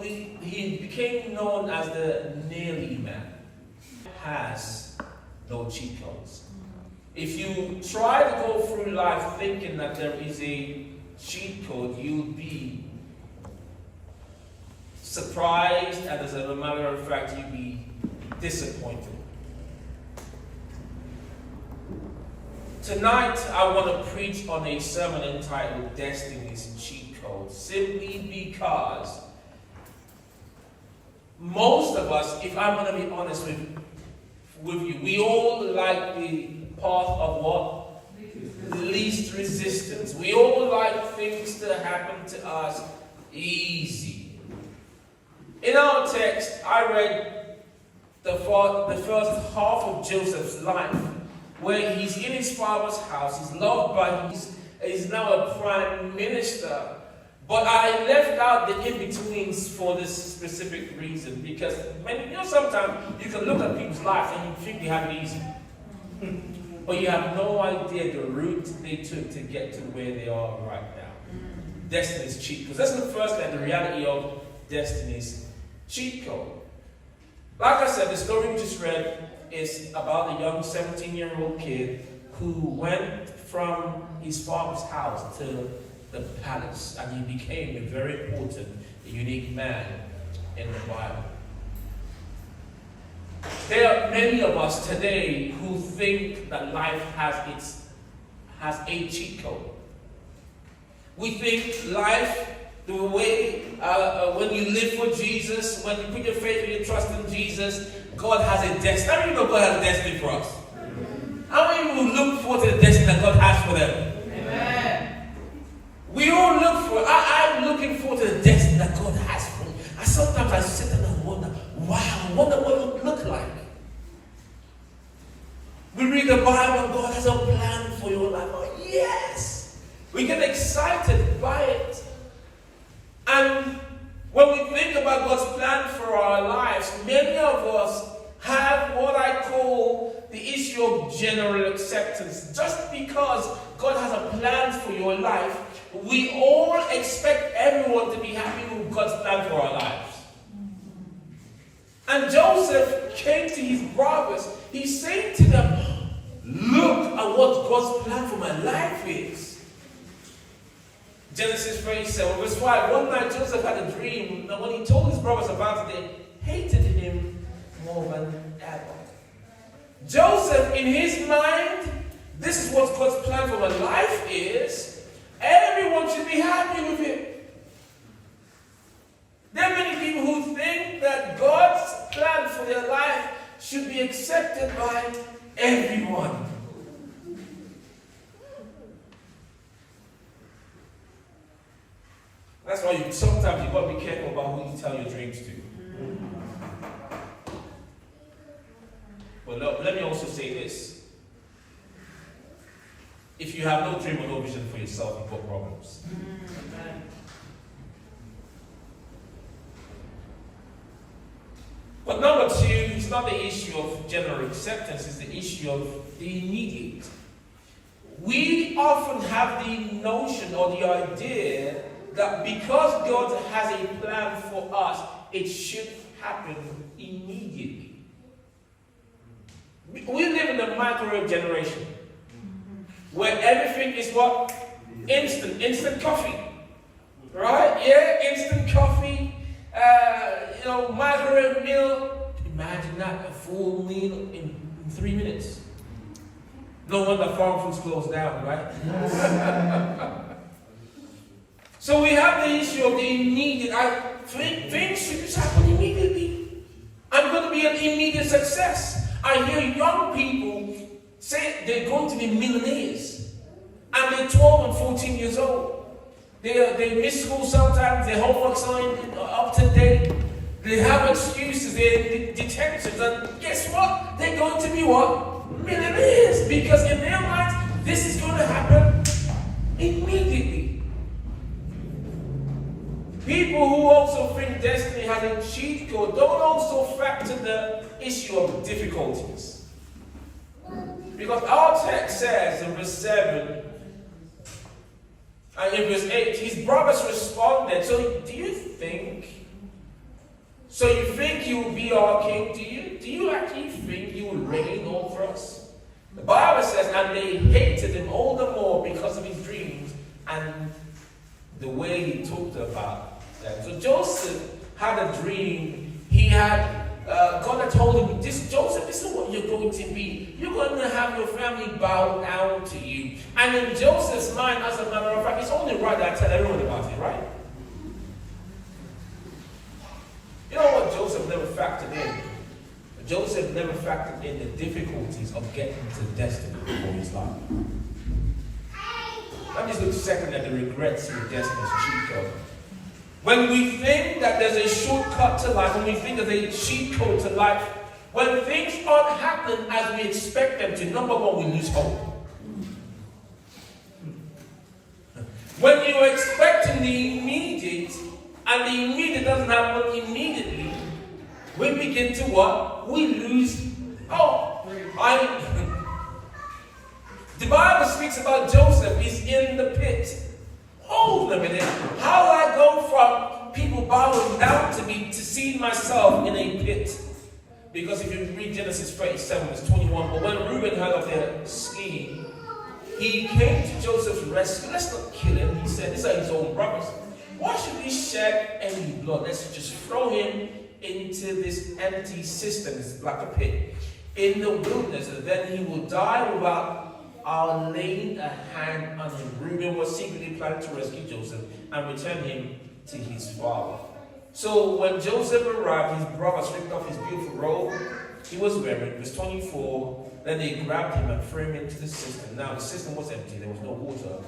he became known as the nearly man. Has no cheat codes. If you try to go through life thinking that there is a cheat code, you'll be surprised, and as a matter of fact, you'll be disappointed. Tonight, I want to preach on a sermon entitled Destiny's Cheat Code, simply because most of us, if I'm going to be honest with you, we all like the path of what? Least resistance. We all like things to happen to us easy. In our text, I read the first half of Joseph's life, where he's in his father's house, he's loved by he's now a prime minister. But I left out the in-betweens for this specific reason, because sometimes you can look at people's lives and you think they have it easy. But you have no idea the route they took to get to where they are right now. Destiny's cheat code. That's the first and the reality of Destiny's cheat code. Like I said, the story we just read is about a young 17-year-old kid who went from his father's house to the palace, and he became a very important, unique man in the Bible. There are many of us today who think that life has a cheat code. We think life, the way when you live for Jesus, when you put your faith and your trust in Jesus, God has a destiny. How many know God has a destiny for us? How many people look forward to the destiny that God has for them? Amen. We all look for it. I'm looking forward to the destiny that God has for me. And sometimes I sit and I wonder, wow, I wonder what it would look like. We read the Bible and God has a plan for your life. Oh, yes! We get excited by it. And when we think about God's plan for our lives, many of us have what I call the issue of general acceptance. Just because God has a plan for your life, we all expect everyone to be happy with God's plan for our lives. And Joseph came to his brothers. He's saying to them, look at what God's plan for my life is. Genesis 37, verse 5. One night Joseph had a dream, and when he told his brothers about it, they hated him more than ever. Joseph, in his mind, this is what God's plan for my life is. Everyone should be happy with it. There are many people who think that God's plan for their life should be accepted by everyone. That's why sometimes you've got to be careful about who you tell your dreams to. But let me also say this. If you have no dream or no vision for yourself, you've got problems. But number two, it's not the issue of general acceptance, it's the issue of the immediate. We often have the notion or the idea that because God has a plan for us, it should happen immediately. We live in the microwave generation, where everything is what? Instant coffee. Right? Yeah, instant coffee, microwave meal. Imagine that, a full meal in 3 minutes. No wonder farm foods closed down, right? So we have the issue of the immediate. Things should just happen immediately. I'm going to be an immediate success. I hear young people say they're going to be millionaires. And they're 12 and 14 years old. They miss school sometimes, their homework's not up to date. They have excuses, they're detentions. And guess what? They're going to be what? Millionaires. Because in their minds, this is going to happen immediately. People who also think destiny has a cheat code don't also factor the issue of difficulties. Because our text says in verse 7 and in verse 8, his brothers responded. So do you think So you think you will be our king? Do you actually think you will reign over us? The Bible says, and they hated him all the more because of his dreams and the way he talked about them. So Joseph had a dream. He had God had told him, Joseph, this is what you're going to be. You're going to have your family bow down to you. And in Joseph's mind, as a matter of fact, it's only right that I tell everyone about it, right? You know what Joseph never factored in? Joseph never factored in the difficulties of getting to destiny before his life. Let me just look second at the regrets in destiny's cheat code. When we think that there's a shortcut to life, when we think there's a cheat code to life, when things aren't happening as we expect them to, number one, we lose hope. When you're expecting the immediate, and the immediate doesn't happen immediately, we begin to what? We lose hope. The Bible speaks about Joseph. He's in the pit. Hold a minute. How do I go from people bowing down to me to see myself in a pit? Because if you read Genesis 37, verse 21, but when Reuben heard of their scheme, he came to Joseph's rescue. Let's not kill him. He said, these are his own brothers. Why should we shed any blood? Let's just throw him into this empty cistern. It's like a pit in the wilderness, and then he will die without our laying a hand on him. Reuben was secretly planning to rescue Joseph and return him to his father. So when Joseph arrived, his brothers ripped off his beautiful robe he was wearing. Verse 24. Then they grabbed him and threw him into the cistern. Now the cistern was empty. There was no water.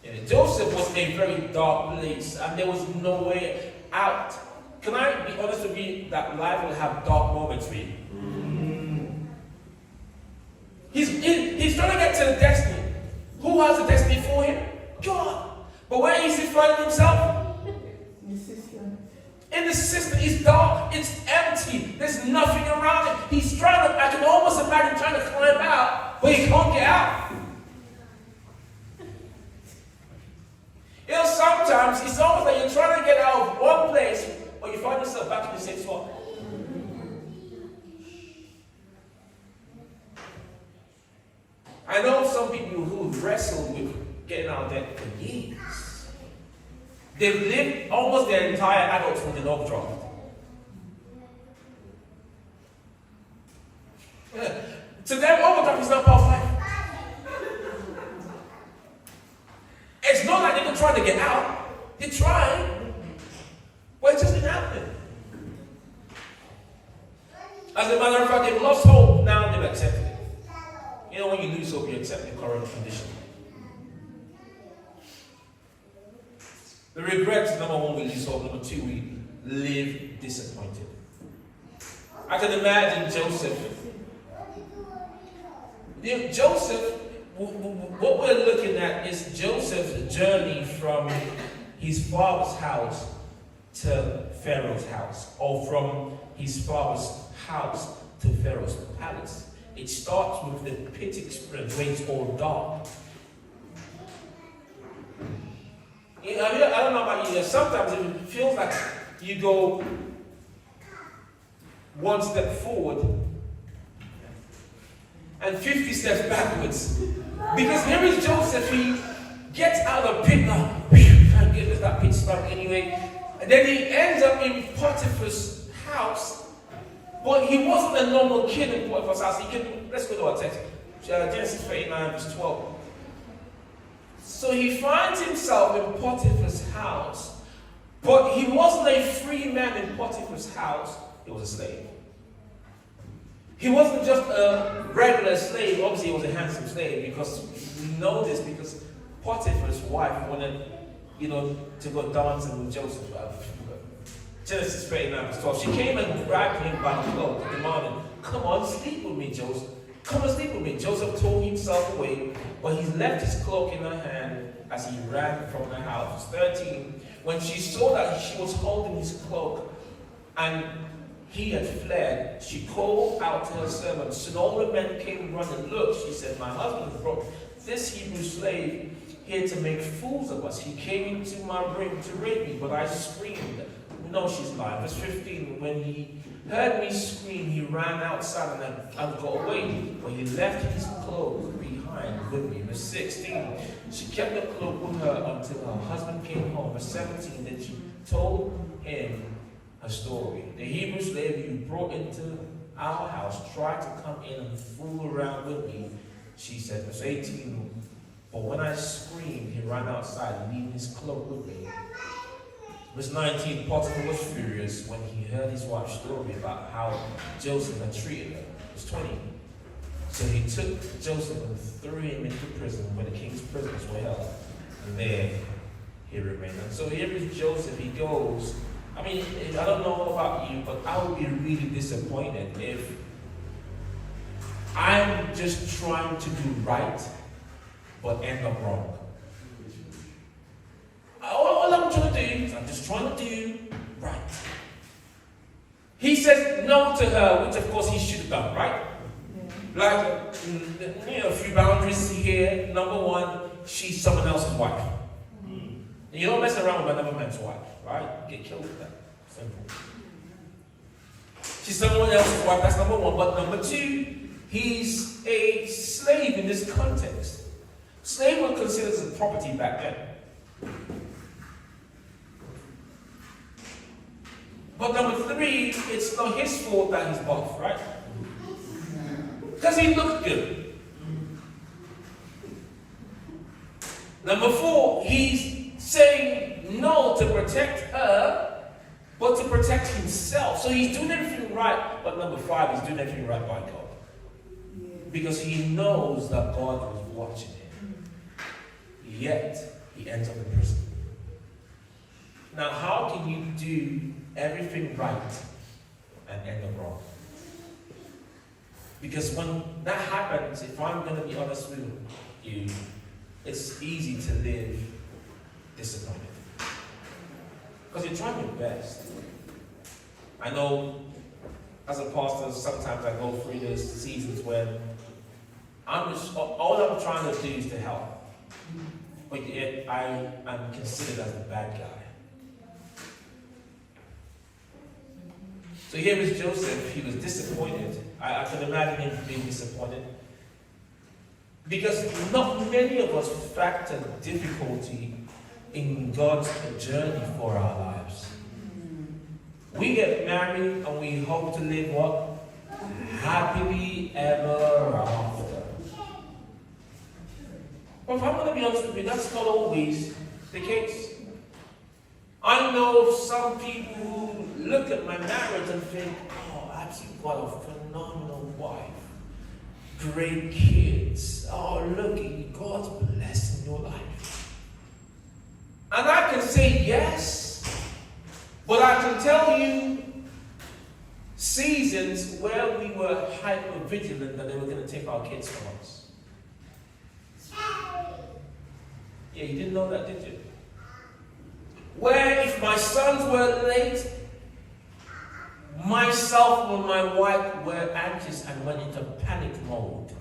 And Joseph was in a very dark place, and there was no way out. Can I be honest with you that life will have dark moments for you? He's trying to get to the destiny. Who has the destiny for him? God. But where is he finding himself? In the system. It's dark. It's empty. There's nothing around him. He's trying to, I can almost imagine trying to climb out, but he can't get out. You know, sometimes it's almost like you're trying to get out of one place, but you find yourself back in the same spot. I know some people who've wrestled with getting out of debt for years. They've lived almost their entire adulthood in overdraft. To them, overdraft is not part of life. It's not like they're trying to get out. They're trying, but it just didn't happen. As a matter of fact, they've lost hope, now they've accepted it. You know, when you lose hope, you accept the current condition. The regrets, number one, we lose hope. Number two, we live disappointed. I can imagine Joseph. What we're looking at is Joseph's journey from his father's house to Pharaoh's house, or from his father's house to Pharaoh's palace. It starts with the pit experience where it's all dark. You know, I don't know about you, sometimes it feels like you go one step forward and 50 steps backwards. Because here is Joseph, he gets out of the pit now. Thank goodness that pit stuck anyway. And then he ends up in Potiphar's house. But he wasn't a normal kid in Potiphar's house. Let's go to our text. Genesis 39, verse 12. So he finds himself in Potiphar's house. But he wasn't a free man in Potiphar's house. He was a slave. He wasn't just a regular slave. Obviously, he was a handsome slave, because we know this because Potiphar's wife wanted, to go dancing with Joseph. Genesis 39, verse 12. She came and grabbed him by the cloak, demanding, "Come on, sleep with me, Joseph. Come and sleep with me." Joseph tore himself away, but he left his cloak in her hand as he ran from the house. 13. When she saw that she was holding his cloak and he had fled, she called out to her servants. Soon all the men came running. "Look," she said, "my husband has brought this Hebrew slave here to make fools of us. He came into my room to rape me, but I screamed, No, she's lying. Verse 15, when he heard me scream, he ran outside and got away. But he left his cloak behind with me. Verse 16, she kept the cloak with her until her husband came home. Verse 17, then she told him her story. The Hebrew slave you brought into our house tried to come in and fool around with me, she said. Verse 18, but when I screamed, he ran outside, leaving his cloak with me. Verse 19, Potiphar was furious when he heard his wife's story about how Joseph had treated her. Verse 20, so he took Joseph and threw him into prison where the king's prisoners were held. And there he remained. And so here is Joseph. He goes. I mean, I don't know about you, but I would be really disappointed if I'm just trying to do right, but end up wrong. All I'm trying to do is I'm just trying to do right. He says no to her, which of course he should have done, right? Like, a few boundaries here. Number one, she's someone else's wife. And you don't mess around with another man's wife, right? Get killed with that. Simple. She's someone else's wife, that's number one. But number two, he's a slave in this context. Slave was considered as property back then. But number three, it's not his fault that he's buff, right? Because he looked good. Number four, he's saying no to protect her, but to protect himself. So he's doing everything right. But number five, he's doing everything right by God. Because he knows that God was watching him. Yet, he ends up in prison. Now, how can you do everything right and end up wrong? Because when that happens, if I'm going to be honest with you, it's easy to live disappointed. Because you're trying your best. I know, as a pastor, sometimes I go through those seasons when all I'm trying to do is to help. But yet I am considered as the bad guy. So here is Joseph. He was disappointed. I can imagine him being disappointed. Because not many of us factor difficulty in God's journey for our lives. We get married and we hope to live what? Happily ever after. But if I'm going to be honest with you, that's not always the case. I know some people who look at my marriage and think, oh, absolutely, what a phenomenal wife. Great kids. Oh, look, God's blessing your life. And I can say yes, but I can tell you seasons where we were hyper vigilant that they were going to take our kids from us. Yeah, you didn't know that, did you? Where if my sons were late, myself and my wife were anxious and went into panic mode.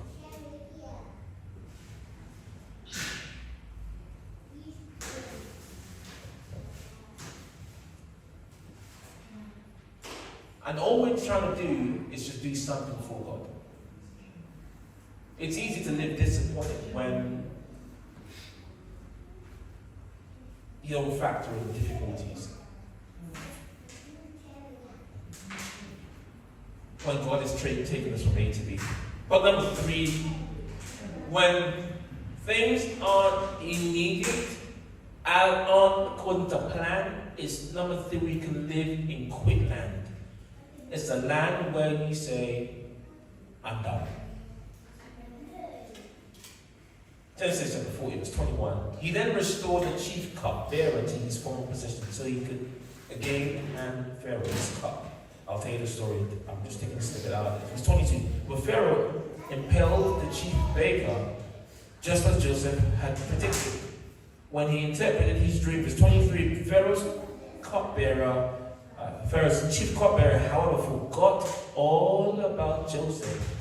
And all we're trying to do is just do something for God. It's easy to live disappointed when you don't factor in difficulties. When God is taking us from A to B. But number three, when things aren't immediate and aren't according to plan, it's number three, we can live in quit land. It's a land where you say, I'm done. Genesis chapter 40, verse 21. He then restored the chief cupbearer to his former position so he could again hand Pharaoh his cup. I'll tell you the story. I'm just taking a snippet out of it. Verse 22. But Pharaoh impelled the chief baker just as Joseph had predicted when he interpreted his dream. Verse 23. Pharaoh's chief cupbearer, however, forgot all about Joseph,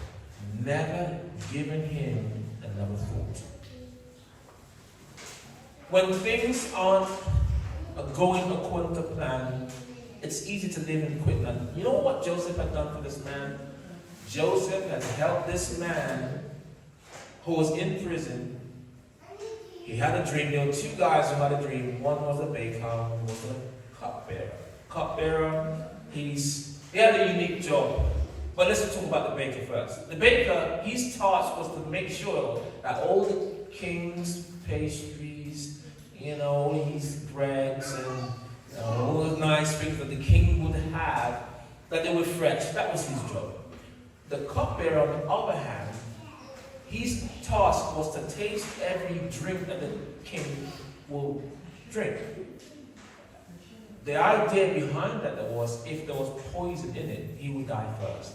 never giving him another thought. When things aren't going according to plan, it's easy to live and quit. Now, you know what Joseph had done for this man? Joseph had helped this man who was in prison. He had a dream. There were two guys who had a dream. One was a baker, one was a cupbearer. Cupbearer, he had a unique job. But let's talk about the baker first. The baker, his task was to make sure that all the king's pastries, all these breads and all the nice things that the king would have, that they were fresh. That was his job. The cupbearer, on the other hand, his task was to taste every drink that the king will drink. The idea behind that was, if there was poison in it, he would die first.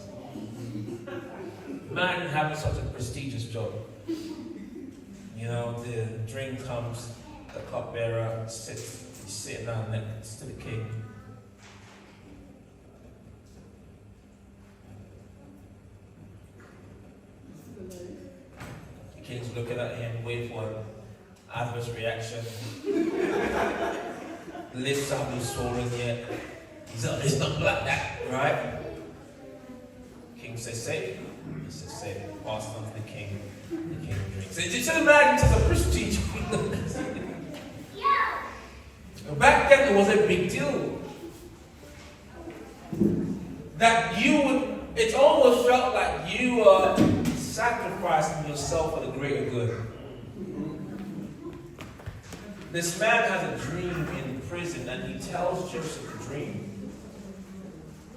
Imagine having such a prestigious job. The drink comes, the cupbearer sits, he's sitting down next to the king. The king's looking at him, waiting for an adverse reaction. The lips haven't been swollen yet. It's not like that, right? King says, "Say it." He says, "Say it." Pass it on to the king. The king drinks. So just imagine it's a prestige. Back then, it was a big deal. That it almost felt like you were sacrificing yourself for the greater good. This man has a dream in prison, and he tells Joseph the dream.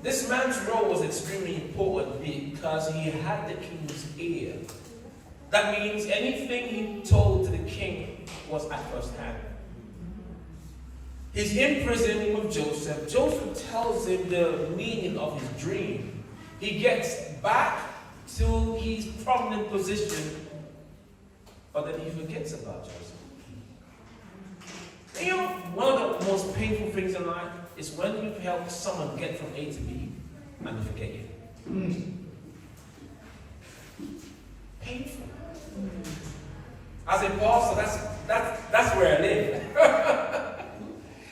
This man's role was extremely important because he had the king's ear. That means anything he told to the king was at first hand. He's in prison with Joseph. Joseph tells him the meaning of his dream. He gets back to his prominent position, but then he forgets about Joseph. One of the most painful things in life is when you help someone get from A to B and they forget you. Painful. As a pastor, that's where I live.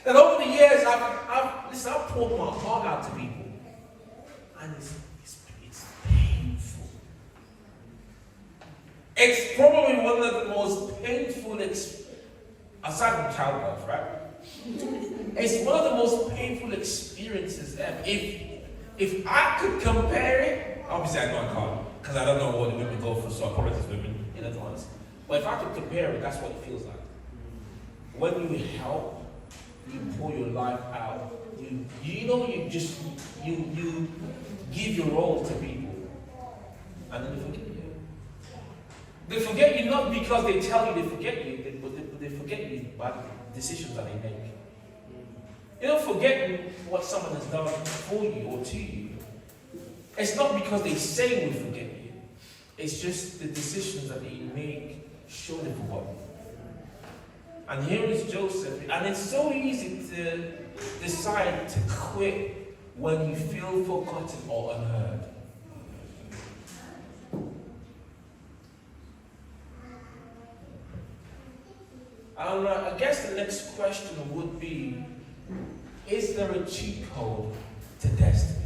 And over the years, I've poured my heart out to people, and it's painful. It's probably one of the most painful aside from childbirth, right? It's one of the most painful experiences ever. If I could compare it, obviously I know I can't, because I don't know what the women go through, so I apologize women in advance. But if I could compare it, that's what it feels like. When you help, you pour your life out, you give your all to people, and then they forget you. They forget you not because they tell you they forget you, but they forget you by the decisions that they make. They don't forget what someone has done for you or to you. It's not because they say we forget you. It's just the decisions that they make show they forgot you. And here is Joseph. And it's so easy to decide to quit when you feel forgotten or unheard. I guess the next question would be, is there a cheat code to destiny?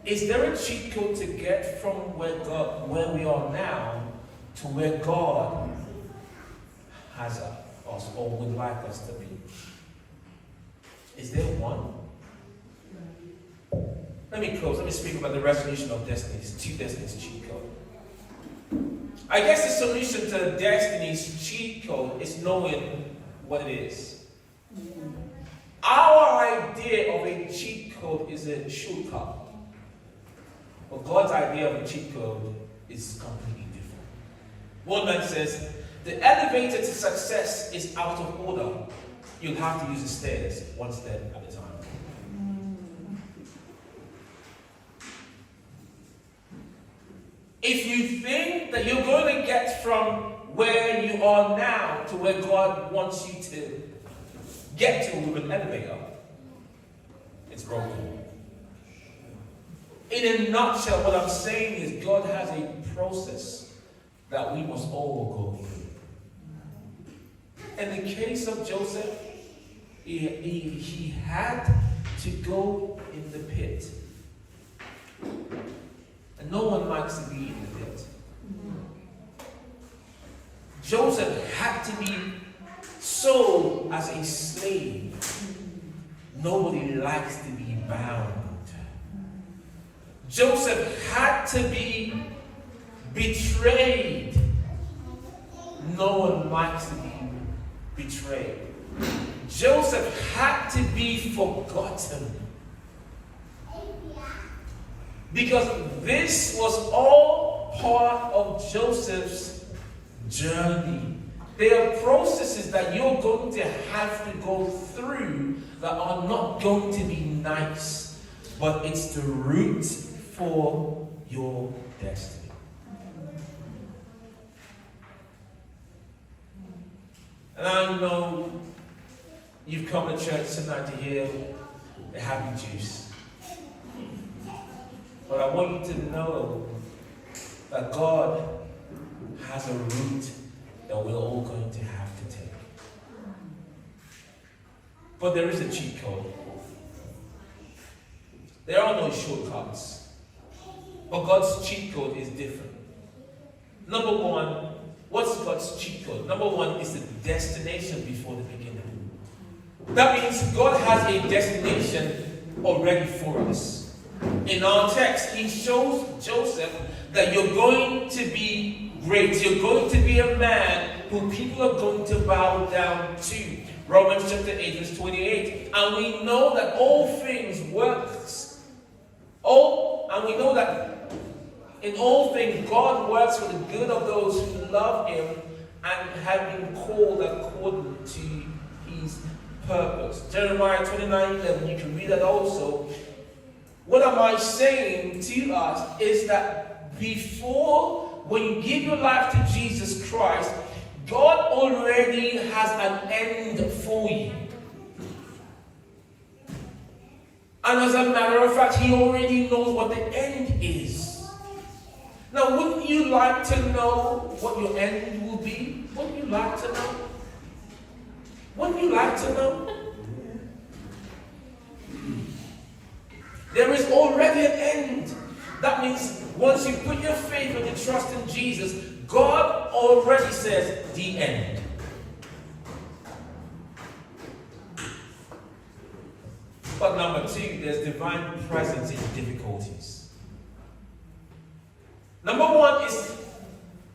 Is there a cheat code to get from where we are now to where God has us or would like us to be? Is there one? Let me close. Let me speak about the resolution of destinies. Two destinies cheat code. I guess the solution to destiny's cheat code is knowing what it is. Our idea of a cheat code is a shortcut. But God's idea of a cheat code is completely different. One man says, the elevator to success is out of order. You'll have to use the stairs, one step at a time. If you think that you're going to get from where you are now to where God wants you to get to with an elevator, it's broken. In a nutshell, what I'm saying is God has a process that we must all go through. In the case of Joseph, he had to go in the pit. And no one likes to be in the pit. Joseph had to be sold as a slave. Nobody likes to be bound. Joseph had to be betrayed. No one likes to be betrayed. Joseph had to be forgotten. Because this was all part of Joseph's journey. There are processes that you're going to have to go through that are not going to be nice, but it's the route for your destiny. And I know you've come to church tonight to hear the happy juice. But I want you to know that God has a route that we're all going to have to take. But there is a cheat code. There are no shortcuts. But God's cheat code is different. Number one, what's God's cheat code? Number one is the destination before the beginning. That means God has a destination already for us. In our text, he shows Joseph that you're going to be great. You're going to be a man who people are going to bow down to. Romans chapter 8 verse 28. And we know that all things works. And we know that in all things God works for the good of those who love him and have been called according to his purpose. Jeremiah 29:11, you can read that also. What am I saying to us is that before, when you give your life to Jesus Christ, God already has an end for you. And as a matter of fact, he already knows what the end is. Now, wouldn't you like to know what your end will be? Wouldn't you like to know? Wouldn't you like to know? There is already an end. That means once you put your faith and your trust in Jesus, God already says the end. But number two, there's divine presence in difficulties. Number one is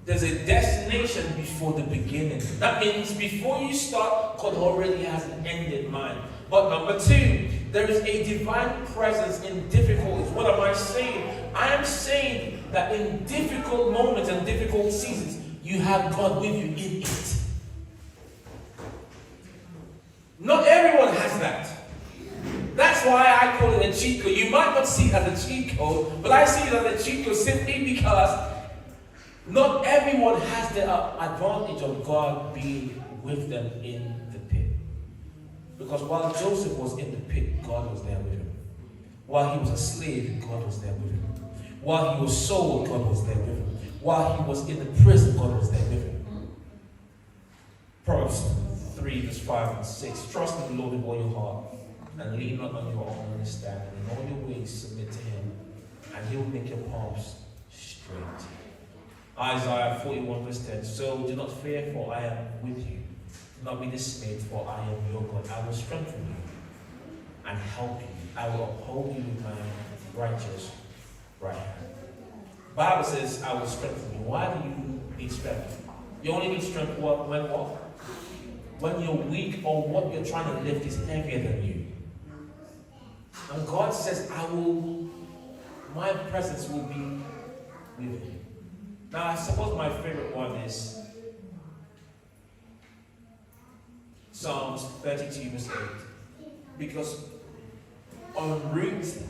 there's a destination before the beginning. That means before you start, God already has an end in mind. But number two, there is a divine presence in difficulties. What am I saying? I am saying that in difficult moments and difficult seasons, you have God with you in it. Not everyone has that. That's why I call it a cheat code. You might not see it as a cheat code, but I see it as a cheat code simply because not everyone has the advantage of God being with them in the pit. Because while Joseph was in the pit, God was there with him. While he was a slave, God was there with him. While he was sold, God was there with him. While he was in the prison, God was there with him. Proverbs 3 verse 5 and 6. Trust in the Lord with all your heart, and lean not on your own understanding. In all your ways submit to him, and he will make your paths straight. Isaiah 41 verse 10. So do not fear, for I am with you. Do not be dismayed, for I am your God. I will strengthen you and help you. I will uphold you with my righteous right hand. The Bible says, I will strengthen you. Why do you need strength? You only need strength when what? When you're weak or what you're trying to lift is heavier than you. And God says, my presence will be with you. Now, I suppose my favorite one is Psalms 32 verse 8. Because en route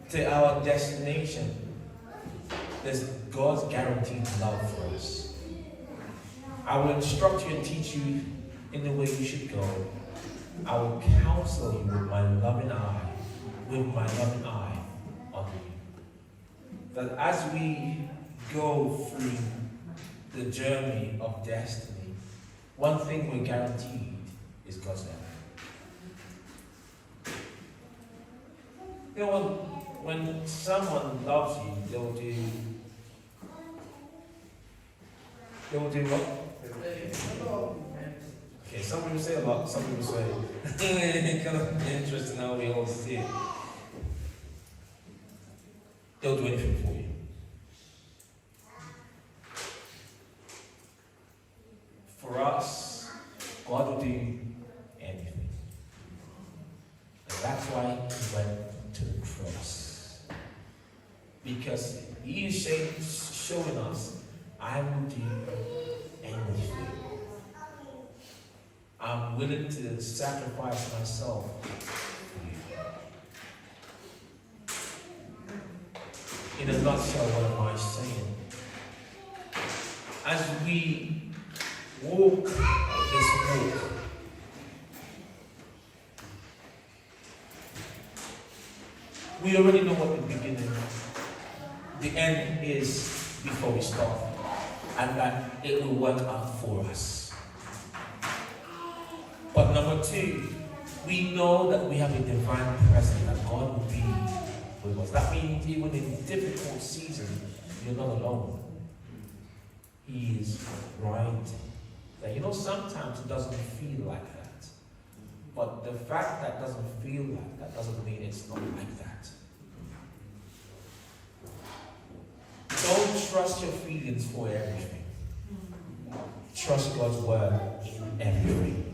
to our destination, there's God's guaranteed love for us. I will instruct you and teach you in the way you should go. I will counsel you with my loving eye on you. That as we go through the journey of destiny, one thing we're guaranteed is God's love. You know, when someone loves you, they'll do what? Okay, some people say a lot, some people say kind of interesting how we all see it. They'll do anything for you. For us, God will do anything. And that's why he went to the cross. Because he is showing us, I will do anything. I'm willing to sacrifice myself for you. In a nutshell, what am I saying? As we walk this walk, we already know what the beginning, the end is before we start, and that it will work out for us. But number two, we know that we have a divine presence, that God will be with us. That means even in difficult seasons, you're not alone. He is right there. You know, sometimes it doesn't feel like that. But the fact that it doesn't feel like that doesn't mean it's not like that. Don't trust your feelings for everything. Trust God's word in everything.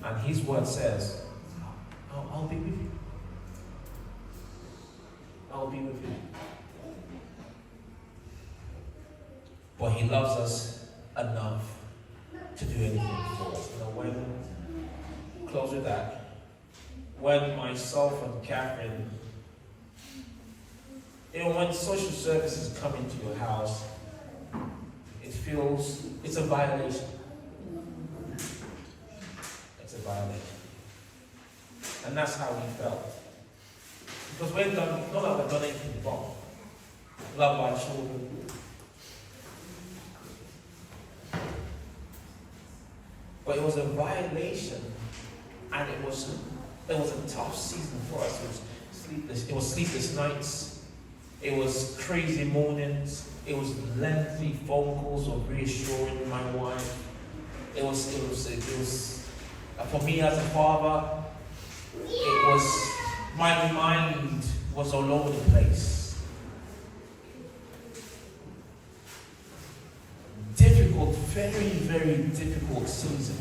And his word says, I'll be with you. I'll be with you. But he loves us enough to do anything for us. You know, when, close with that, when myself and Catherine, you know, when social services come into your house, it's a violation. It's a violation. And that's how we felt. Because we've done, not that we've done anything wrong. Love our children. But it was a violation, and it was a tough season for us. It was sleepless nights. It was crazy mornings. It was lengthy phone calls of reassuring my wife. It was for me as a father. It was, my mind was all over the place. Difficult, very, very difficult season.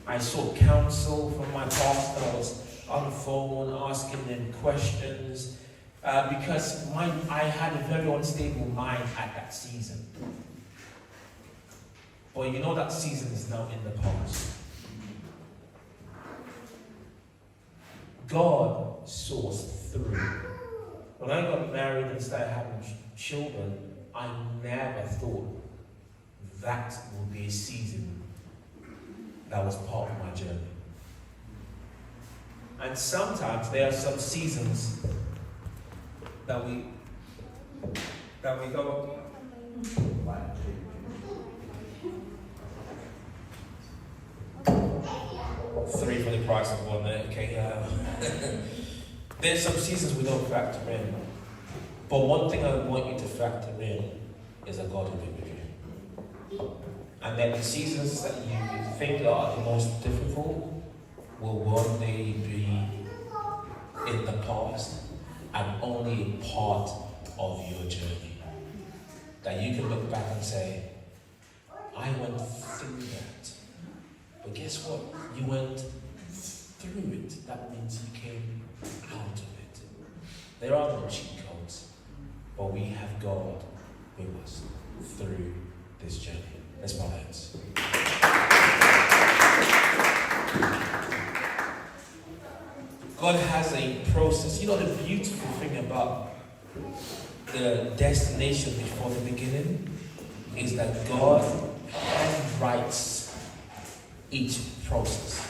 I sought counsel from my pastor. I was on the phone asking them questions because I had a very unstable mind at that season. But you know that season is now in the past. God saw us through. When I got married and started having children, I never thought that would be a season that was part of my journey. And sometimes there are some seasons that we go, three for the price of one there, okay. There's some seasons we don't factor in. But one thing I want you to factor in is that God will be with you. And then the seasons that you think are the most difficult will one day be in the past and only a part of your journey. That you can look back and say, I went through that. But guess what? You went through it. That means you came out of it. There are no cheat codes, but we have God with us through this journey. Let's bow our heads. God has a process. You know the beautiful thing about the destination before the beginning is that God writes each process.